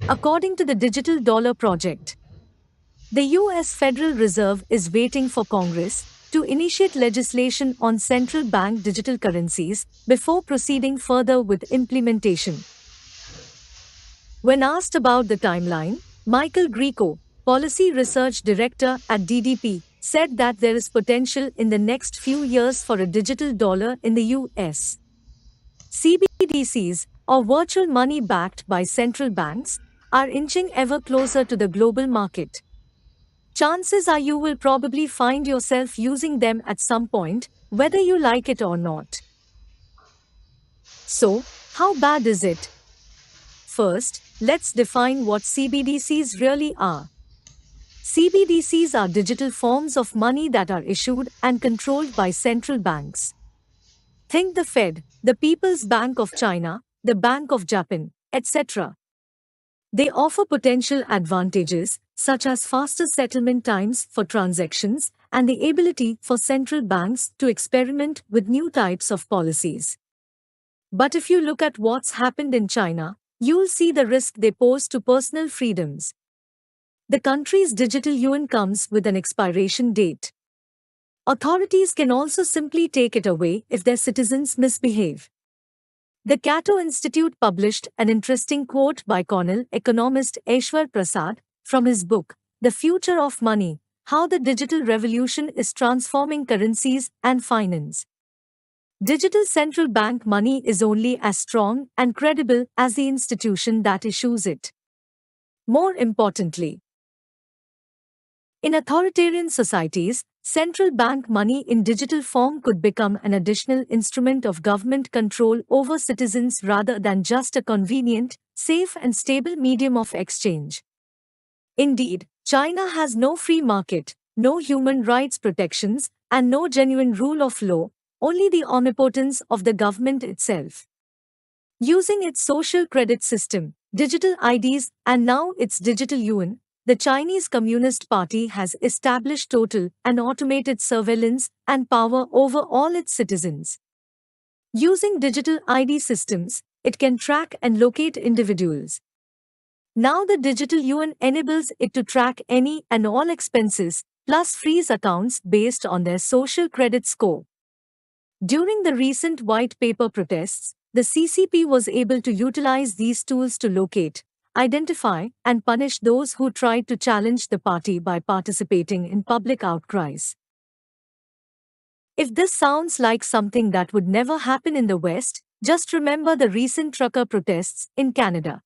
According to the Digital Dollar Project, the US Federal Reserve is waiting for Congress to initiate legislation on central bank digital currencies before proceeding further with implementation. When asked about the timeline, Michael Greco, Policy Research Director at DDP, said that there is potential in the next few years for a digital dollar in the US. CBDCs, or virtual money backed by central banks, are inching ever closer to the global market. Chances are you will probably find yourself using them at some point, whether you like it or not. So, how bad is it? First, let's define what CBDCs really are. CBDCs are digital forms of money that are issued and controlled by central banks. Think the Fed, the People's Bank of China, the Bank of Japan, etc. They offer potential advantages, such as faster settlement times for transactions and the ability for central banks to experiment with new types of policies. But if you look at what's happened in China, you'll see the risk they pose to personal freedoms. The country's digital yuan comes with an expiration date. Authorities can also simply take it away if their citizens misbehave. The Cato Institute published an interesting quote by Cornell economist Eshwar Prasad from his book, The Future of Money: How the Digital Revolution is Transforming Currencies and Finance. Digital central bank money is only as strong and credible as the institution that issues it. More importantly, in authoritarian societies, central bank money in digital form could become an additional instrument of government control over citizens rather than just a convenient, safe and stable medium of exchange. Indeed, China has no free market, no human rights protections, and no genuine rule of law, only the omnipotence of the government itself. Using its social credit system, digital IDs, and now its digital yuan, the Chinese Communist Party has established total and automated surveillance and power over all its citizens. Using digital ID systems, it can track and locate individuals. Now the digital yuan enables it to track any and all expenses, plus freeze accounts based on their social credit score. During the recent white paper protests, the CCP was able to utilize these tools to locate, identify, and punish those who tried to challenge the party by participating in public outcries. If this sounds like something that would never happen in the West, just remember the recent trucker protests in Canada.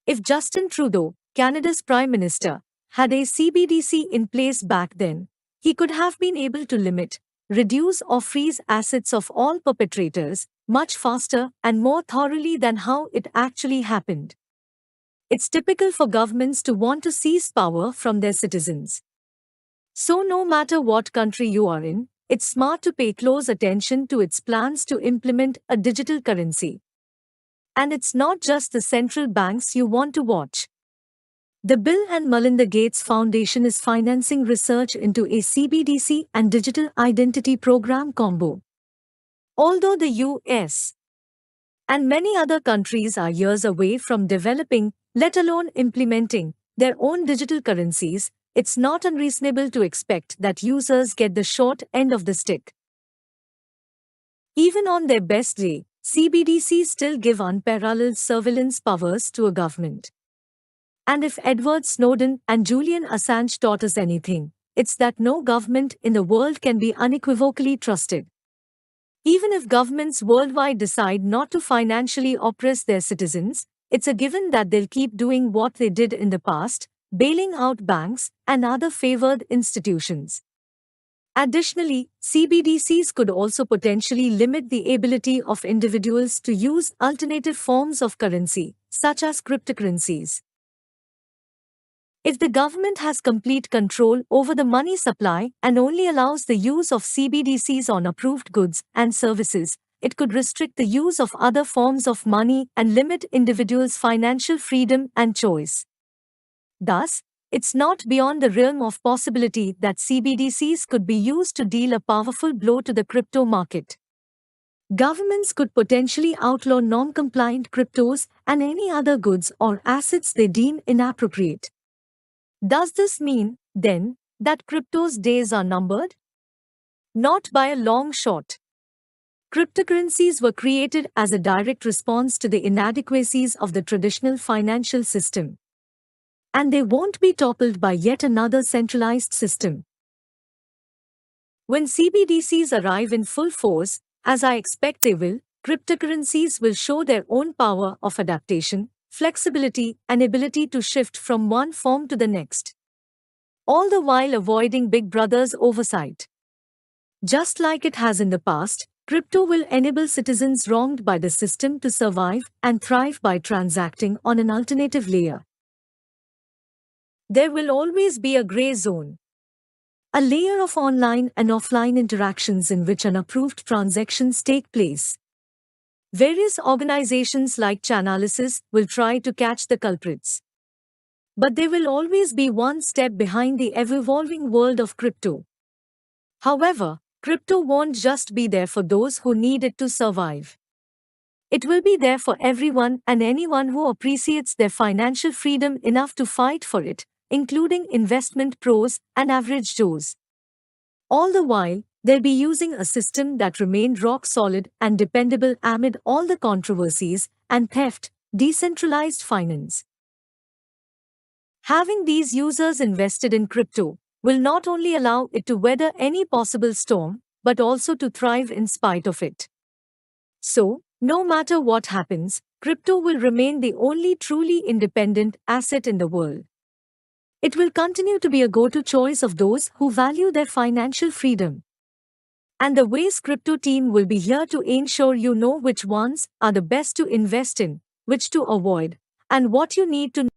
If Justin Trudeau, Canada's Prime Minister, had a CBDC in place back then, he could have been able to limit, reduce or freeze assets of all perpetrators much faster and more thoroughly than how it actually happened. It's typical for governments to want to seize power from their citizens. So no matter what country you are in, it's smart to pay close attention to its plans to implement a digital currency. And it's not just the central banks you want to watch. The Bill and Melinda Gates Foundation is financing research into a CBDC and digital identity program combo. Although the US and many other countries are years away from developing, let alone implementing, their own digital currencies, it's not unreasonable to expect that users get the short end of the stick. Even on their best day, CBDCs still give unparalleled surveillance powers to a government. And if Edward Snowden and Julian Assange taught us anything, it's that no government in the world can be unequivocally trusted. Even if governments worldwide decide not to financially oppress their citizens, it's a given that they'll keep doing what they did in the past, bailing out banks and other favored institutions. Additionally, CBDCs could also potentially limit the ability of individuals to use alternative forms of currency, such as cryptocurrencies. If the government has complete control over the money supply and only allows the use of CBDCs on approved goods and services, it could restrict the use of other forms of money and limit individuals' financial freedom and choice. Thus, it's not beyond the realm of possibility that CBDCs could be used to deal a powerful blow to the crypto market. Governments could potentially outlaw non-compliant cryptos and any other goods or assets they deem inappropriate. Does this mean, then, that crypto's days are numbered? Not by a long shot. Cryptocurrencies were created as a direct response to the inadequacies of the traditional financial system. And they won't be toppled by yet another centralized system. When CBDCs arrive in full force, as I expect they will, cryptocurrencies will show their own power of adaptation, flexibility, and ability to shift from one form to the next, all the while avoiding Big Brother's oversight. Just like it has in the past, crypto will enable citizens wronged by the system to survive and thrive by transacting on an alternative layer. There will always be a gray zone, a layer of online and offline interactions in which unapproved transactions take place. Various organizations like Chainalysis will try to catch the culprits. But they will always be one step behind the ever-evolving world of crypto. However, crypto won't just be there for those who need it to survive. It will be there for everyone and anyone who appreciates their financial freedom enough to fight for it, including investment pros and average Joes. All the while, they'll be using a system that remained rock solid and dependable amid all the controversies and theft, decentralized finance. Having these users invested in crypto will not only allow it to weather any possible storm, but also to thrive in spite of it. So, no matter what happens, crypto will remain the only truly independent asset in the world. It will continue to be a go-to choice of those who value their financial freedom. And the Ways Crypto team will be here to ensure you know which ones are the best to invest in, which to avoid, and what you need to